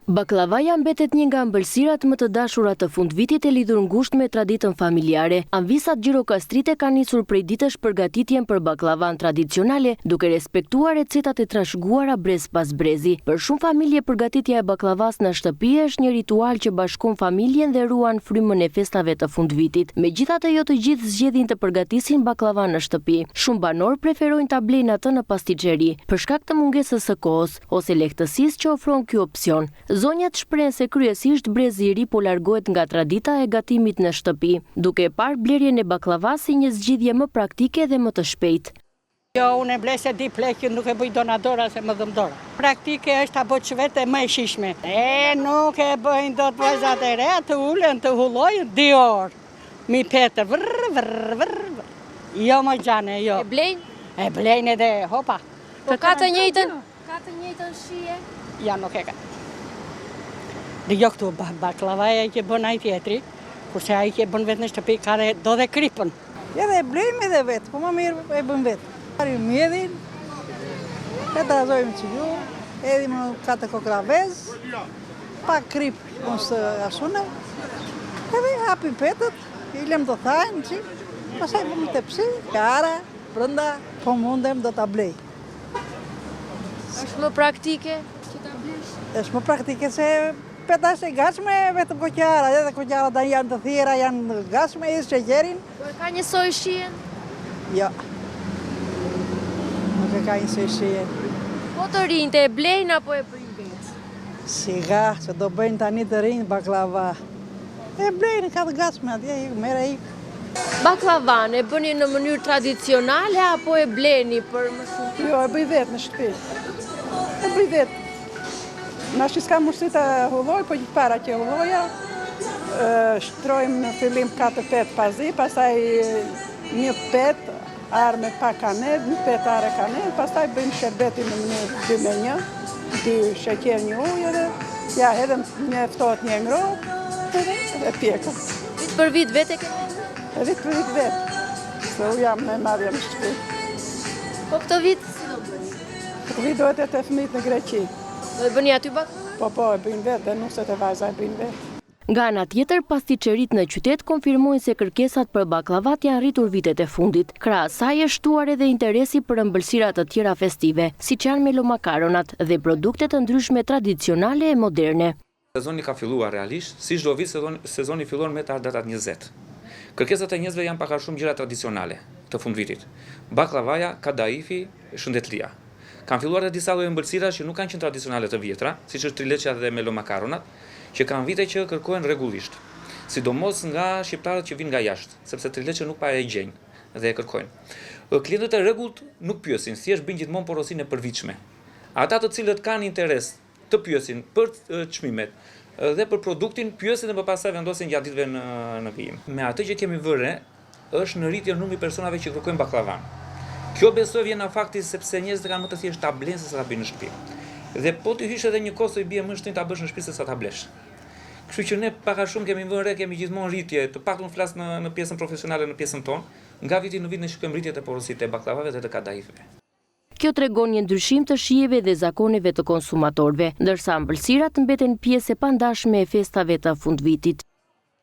Baklavaja mbetet një nga ëmbëlsirat më të dashura të fundvitit e lidhur ngushtë me traditën familjare. Anvisat Gjirokastrite kanë nisur prej ditësh përgatitjen për baklavan tradicionale, duke respektuar recetat e trashëguara brez pas brezi. Për shumë familje, përgatitja e baklavas në shtëpi është një ritual që bashkon familjen dhe ruan frymën e festave të fundvitit. Megjithatë, jo të gjithë zgjedhin të përgatisin baklavan në shtëpi. Shumë banor preferojnë ta blejnë atë në pasticeri, për shkak të mungesës së kohës ose lehtësisë që ofron ky opsion. Zonjat shprehen se kryesisht brezi i ri po largohet nga tradita e gatimit në shtëpi, duke parë blerjen e baklavas si një zgjidhje më praktike dhe më të shpejtë. Jo, unë e blej se di pleqën, nuk e bëj donadora se më dhëmdora. Praktike është ta bëj vetë më e shishme. Nuk e bëjnë dot vajzat e reja të ulen, të hullojnë 2 orë. Mi petër, vrr. Jo më gjane, jo. E blejnë? E blejnë edhe, hopa. Po ka të njëjtën shije? Ja, nuk e ka. Dhe jo këtu, baklavaja i që bën ai tjetri, kurse ai që bën vetë në shtëpi ka do dhe kripën. Ja dhe e blejmë edhe vetë, po më mirë e bën vetë. Parim mjedhin, e të razojmë që ju, edhim në katë kokravez, pa krip mos asune, edhe hapim petët, i lem të thajnë që, pasaj bëm të pësi, kara, brënda, po mundem do të blej. Është më praktike që ta blesh? Është më praktike se peta është e gatshme vetëm koqara, edhe koqarat janë të thjera, janë gatshme, edhe sheqerin. Po e ka njësoj shijen? Jo. Nuk e ka njësoj shijen. Po të rinjtë e blejnë apo e bëjnë vetë? Siga, se do bëjnë tani të rinjë baklava. E blejnë, ka të gatshme, atje mere ikë. Baklavan e bëni në mënyrë tradicionale apo e bleni për më shumë? Jo, e bëj vetë në shtëpi. E bëj vetë. Na që s'ka mundësi të hulloj, po gjithë para që hulloja, shtrojmë në fillim 4-5 pazi, pastaj 1 pet arë me pa kanel, 1 pet arë e kanel, pastaj bëjmë sherbetin në mënyrë 2-1, 2 sheqer 1 ujë edhe, ja edhe një ftohet 1 ngrot, edhe pjeka. Vit për vit vetë e kemi? Vit për vit vetë, se u jam në madhja në shtëpi. Po këtë vit si do bëni? Këtë vit dohet e të fëmijët në Greqi. Do e bëni aty baklava? Po, e bëjnë vetë, dhe nuk se të vajza e bëjnë vetë. Nga ana tjetër, pastiçerit në qytet konfirmojnë se kërkesat për baklavat janë rritur vitet e fundit. Krahas saj është shtuar edhe interesi për ëmbëlsira të tjera festive, siç janë melomakaronat dhe produkte të ndryshme tradicionale e moderne. Sezoni ka filluar realisht, si çdo vit sezoni fillon me datat 20. Kërkesat e njerëzve janë pak a shumë gjëra tradicionale të fundvitit. Baklavaja, kadaifi, shëndetëria. Kanë filluar edhe disa lloje ëmbëlsira që nuk kanë qenë tradicionale të vjetra, siç është trileçja dhe melomakaronat, që kanë vite që kërkohen rregullisht. Sidomos nga shqiptarët që vinë nga jashtë, sepse trileçja nuk pa e gjejnë dhe e kërkojnë. Klientët e rregullt nuk pyesin, thjesht bëjnë gjithmonë porosinë e përvitshme. Ata të cilët kanë interes të pyesin për çmimet dhe për produktin, pyesin dhe më pastaj vendosin gjatë ditëve në vijim. Me atë që kemi vënë, është në rritje numri personave që kërkojnë baklavan. Kjo besoj vjen nga fakti sepse njerëzit kanë më të thjeshtë ta blenë se sa ta bëjnë në shtëpi. Dhe po ti hysh edhe një kosto i bie më shtrenjtë ta bësh në shtëpi se sa ta blesh. Kështu që ne pak a shumë kemi vënë re, kemi gjithmonë rritje, të paktën flas në pjesën profesionale, në pjesën tonë, nga viti në vit ne shikojmë rritje të porositë e baklavave dhe të kadaifeve. Kjo tregon një ndryshim të shijeve dhe zakoneve të konsumatorëve, ndërsa ëmbëlsirat mbeten pjesë e pandashme e festave të fundvitit.